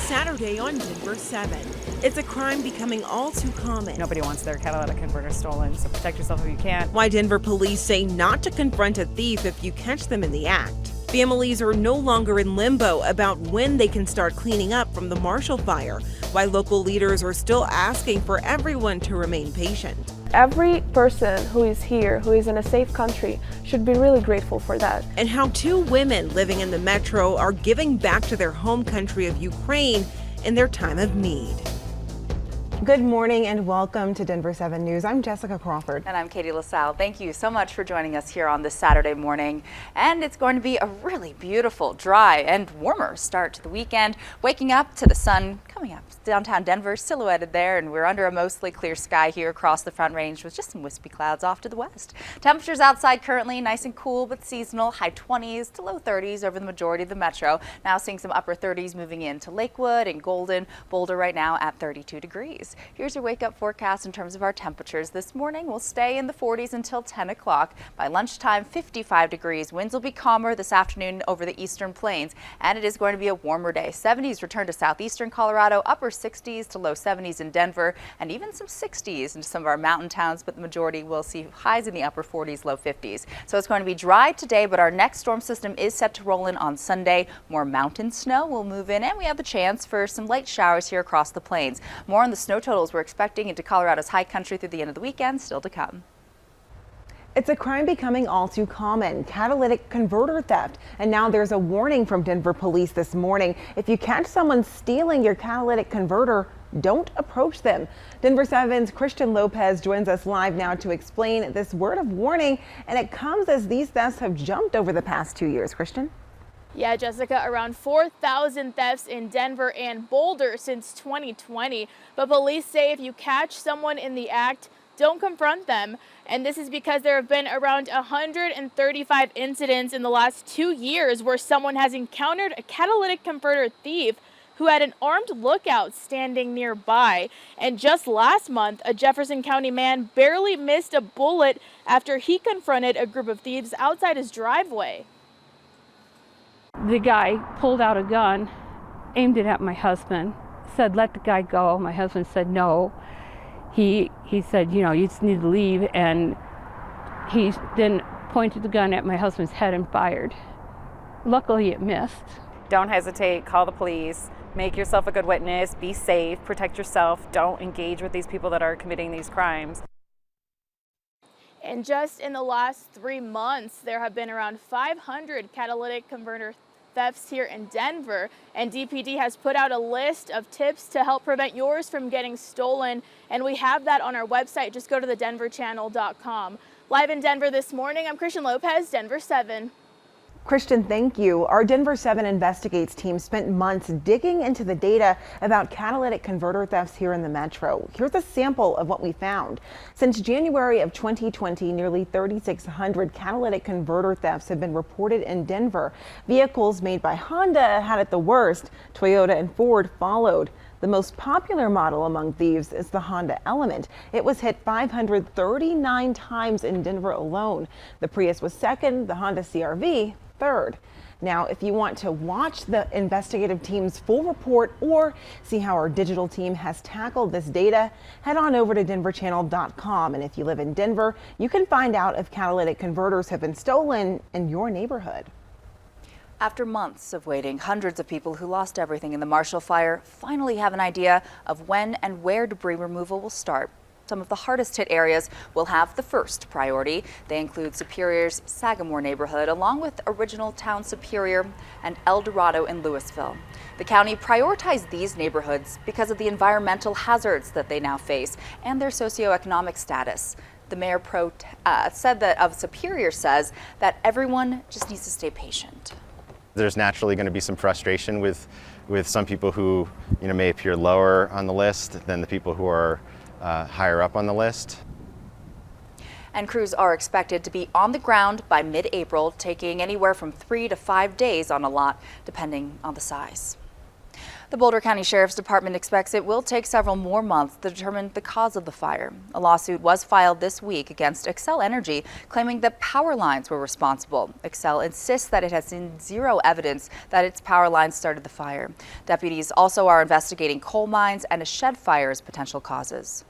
Saturday on Denver 7. It's a crime becoming all too common. Nobody wants their catalytic converter stolen, so protect yourself if you can. Why Denver police say not to confront a thief if you catch them in the act. Families are no longer in limbo about when they can start cleaning up from the Marshall fire, why local leaders are still asking for everyone to remain patient. Every person who is here, who is in a safe country, should be really grateful for that. And how 2 women living in the metro are giving back to their home country of Ukraine in their time of need. Good morning and welcome to Denver 7 News. I'm Jessica Crawford. And I'm Katie LaSalle. Thank you so much for joining us here on this Saturday morning. And it's going to be a really beautiful, dry, and warmer start to the weekend. Waking up to the sun coming up. Downtown Denver silhouetted there, and we're under a mostly clear sky here across the Front Range with just some wispy clouds off to the west. Temperatures outside currently nice and cool but seasonal, high 20s to low 30s over the majority of the metro. Now seeing some upper 30s moving into Lakewood and Golden. Boulder right now at 32 degrees. Here's your wake up forecast in terms of our temperatures. This morning we'll stay in the 40s until 10 o'clock. By lunchtime, 55 degrees. Winds will be calmer this afternoon over the eastern plains, and it is going to be a warmer day. 70s return to southeastern Colorado, upper 60s to low 70s in Denver, and even some 60s into some of our mountain towns, but the majority will see highs in the upper 40s, low 50s. So it's going to be dry today, but our next storm system is set to roll in on Sunday. More mountain snow will move in, and we have a chance for some light showers here across the plains. More on the snow totals we're expecting into Colorado's high country through the end of the weekend still to come. It's a crime becoming all too common, catalytic converter theft. And now there's a warning from Denver police this morning. If you catch someone stealing your catalytic converter, don't approach them. Denver 7's Christian Lopez joins us live now to explain this word of warning. And it comes as these thefts have jumped over the past 2 years. Christian? Yeah, Jessica, around 4,000 thefts in Denver and Boulder since 2020. But police say if you catch someone in the act, don't confront them. And this is because there have been around 135 incidents in the last 2 years where someone has encountered a catalytic converter thief who had an armed lookout standing nearby. And just last month, a Jefferson County man barely missed a bullet after he confronted a group of thieves outside his driveway. The guy pulled out a gun, aimed it at my husband, said, "Let the guy go." My husband said no. He said, "You know, you just need to leave," and he then pointed the gun at my husband's head and fired. Luckily, it missed. Don't hesitate, call the police, make yourself a good witness, be safe, protect yourself, don't engage with these people that are committing these crimes. And just in the last 3 months, there have been around 500 catalytic converter thefts here in Denver, and DPD has put out a list of tips to help prevent yours from getting stolen, and we have that on our website. Just go to thedenverchannel.com. Live in Denver this morning, I'm Christian Lopez, Denver 7. Christian, thank you. Our Denver 7 Investigates team spent months digging into the data about catalytic converter thefts here in the metro. Here's a sample of what we found. Since January of 2020, nearly 3,600 catalytic converter thefts have been reported in Denver. Vehicles made by Honda had it the worst. Toyota and Ford followed. The most popular model among thieves is the Honda Element. It was hit 539 times in Denver alone. The Prius was second, the Honda CR-V third. Now, if you want to watch the investigative team's full report or see how our digital team has tackled this data, head on over to denverchannel.com. And if you live in Denver, you can find out if catalytic converters have been stolen in your neighborhood. After months of waiting, hundreds of people who lost everything in the Marshall fire finally have an idea of when and where debris removal will start. Some of the hardest hit areas will have the first priority. They include Superior's Sagamore neighborhood, along with original Town Superior and El Dorado in Louisville. The county prioritized these neighborhoods because of the environmental hazards that they now face and their socioeconomic status. The mayor said that of Superior says that everyone just needs to stay patient. There's naturally going to be some frustration with some people who may appear lower on the list than the people who are higher up on the list. And crews are expected to be on the ground by mid-April, taking anywhere from 3 to 5 days on a lot, depending on the size. The Boulder County Sheriff's Department expects it will take several more months to determine the cause of the fire. A lawsuit was filed this week against Xcel Energy, claiming that power lines were responsible. Xcel insists that it has seen zero evidence that its power lines started the fire. Deputies also are investigating coal mines and a shed fire as potential causes.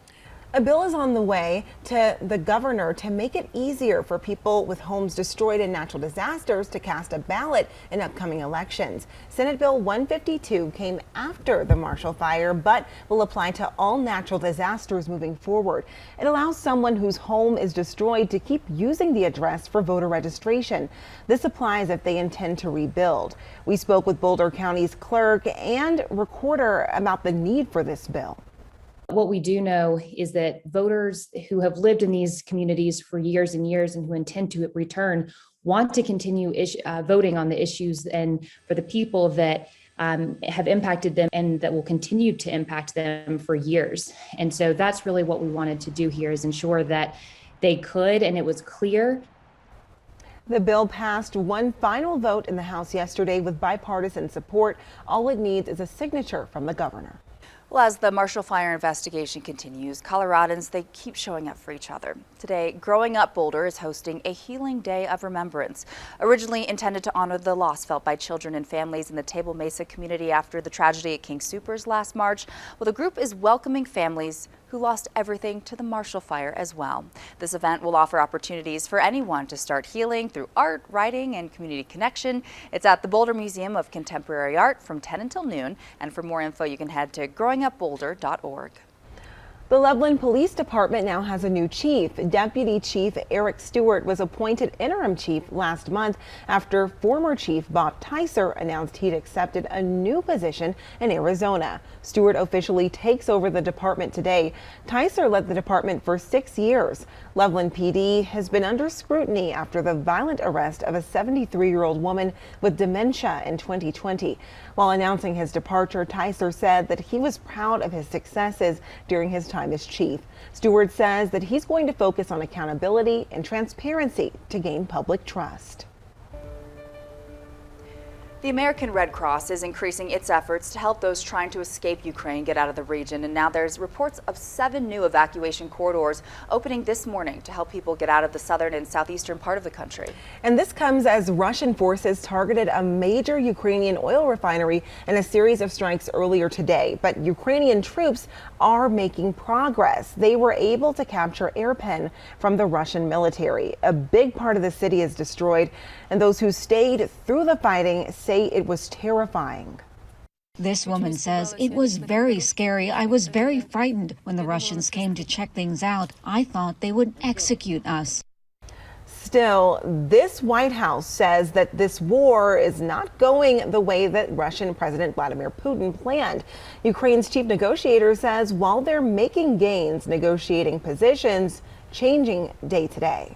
A bill is on the way to the governor to make it easier for people with homes destroyed in natural disasters to cast a ballot in upcoming elections. Senate Bill 152 came after the Marshall Fire, but will apply to all natural disasters moving forward. It allows someone whose home is destroyed to keep using the address for voter registration. This applies if they intend to rebuild. We spoke with Boulder County's clerk and recorder about the need for this bill. What we do know is that voters who have lived in these communities for years and years and who intend to return want to continue voting on the issues and for the people that have impacted them and that will continue to impact them for years. And so that's really what we wanted to do here, is ensure that they could, and it was clear. The bill passed one final vote in the House yesterday with bipartisan support. All it needs is a signature from the governor. Well, as the Marshall Fire investigation continues, Coloradans, they keep showing up for each other. Today, Growing Up Boulder is hosting a Healing Day of Remembrance. Originally intended to honor the loss felt by children and families in the Table Mesa community after the tragedy at King Soopers last March, well, the group is welcoming families who lost everything to the Marshall Fire as well. This event will offer opportunities for anyone to start healing through art, writing, and community connection. It's at the Boulder Museum of Contemporary Art from 10 until noon. And for more info, you can head to growingupboulder.org. The Loveland Police Department now has a new chief. Deputy Chief Eric Stewart was appointed interim chief last month after former Chief Bob Tyser announced he'd accepted a new position in Arizona. Stewart officially takes over the department today. Tyser led the department for 6 years. Loveland PD has been under scrutiny after the violent arrest of a 73-year-old woman with dementia in 2020. While announcing his departure, Tyser said that he was proud of his successes during his time as chief. Stewart says that he's going to focus on accountability and transparency to gain public trust. The American Red Cross is increasing its efforts to help those trying to escape Ukraine get out of the region. And now there's reports of 7 new evacuation corridors opening this morning to help people get out of the southern and southeastern part of the country. And this comes as Russian forces targeted a major Ukrainian oil refinery in a series of strikes earlier today. But Ukrainian troops are making progress. They were able to capture Irpin from the Russian military. A big part of the city is destroyed, and those who stayed through the fighting say it was terrifying. This woman says, "It was very scary. I was very frightened when the Russians came to check things out. I thought they would execute us." Still, this White House says that this war is not going the way that Russian President Vladimir Putin planned. Ukraine's chief negotiator says while they're making gains negotiating positions, changing day to day.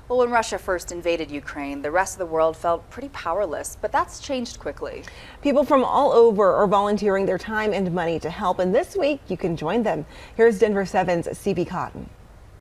Well, when Russia first invaded Ukraine, the rest of the world felt pretty powerless, but that's changed quickly. People from all over are volunteering their time and money to help, and this week you can join them. Here's Denver 7's CB Cotton.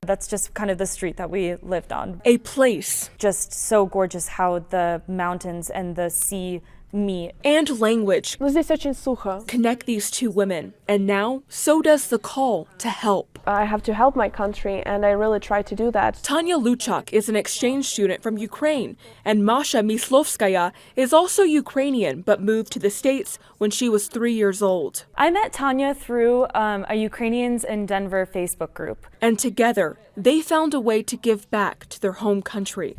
That's just kind of the street that we lived on. A place. Just so gorgeous how the mountains and the sea meet. And language. Connect these two women. And now, so does the call to help. I have to help my country, and I really try to do that. Tanya Luchak is an exchange student from Ukraine, and Masha Mislovskaya is also Ukrainian, but moved to the States when she was 3 years old. I met Tanya through a Ukrainians in Denver Facebook group. And together, they found a way to give back to their home country.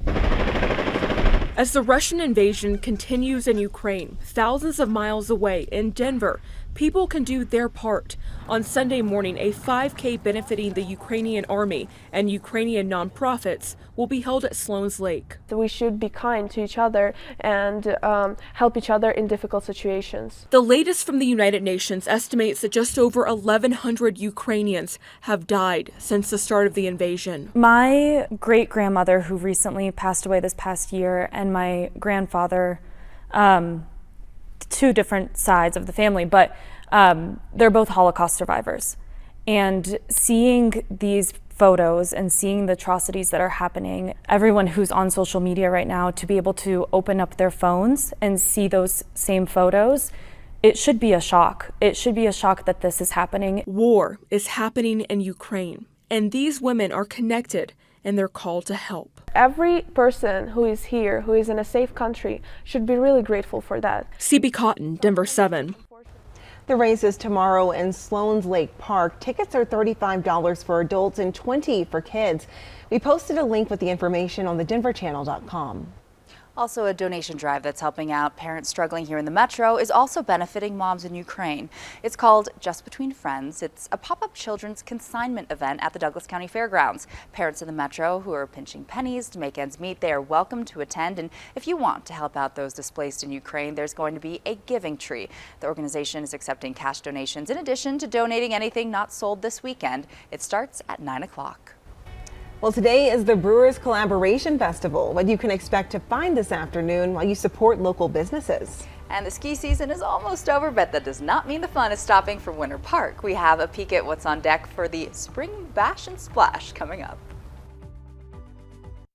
As the Russian invasion continues in Ukraine, thousands of miles away in Denver, people can do their part. On Sunday morning, a 5K benefiting the Ukrainian army and Ukrainian nonprofits will be held at Sloan's Lake. We should be kind to each other and help each other in difficult situations. The latest from the United Nations estimates that just over 1,100 Ukrainians have died since the start of the invasion. My great-grandmother, who recently passed away this past year, and my grandfather, two different sides of the family, but they're both Holocaust survivors. And seeing these photos and seeing the atrocities that are happening, everyone who's on social media right now, to be able to open up their phones and see those same photos It should be a shock. It should be a shock that this is happening. War is happening in Ukraine, and these women are connected and they're called to help. Every person who is here, who is in a safe country, should be really grateful for that. CB Cotton, Denver 7. The race is tomorrow in Sloan's Lake Park. Tickets are $35 for adults and $20 for kids. We posted a link with the information on thedenverchannel.com. Also, a donation drive that's helping out parents struggling here in the metro is also benefiting moms in Ukraine. It's called Just Between Friends. It's a pop-up children's consignment event at the Douglas County Fairgrounds. Parents in the metro who are pinching pennies to make ends meet, they are welcome to attend. And if you want to help out those displaced in Ukraine, there's going to be a giving tree. The organization is accepting cash donations in addition to donating anything not sold this weekend. It starts at 9 o'clock. Well, today is the Brewers Collaboration Festival, what you can expect to find this afternoon while you support local businesses. And the ski season is almost over, but that does not mean the fun is stopping for Winter Park. We have a peek at what's on deck for the Spring Bash and Splash coming up.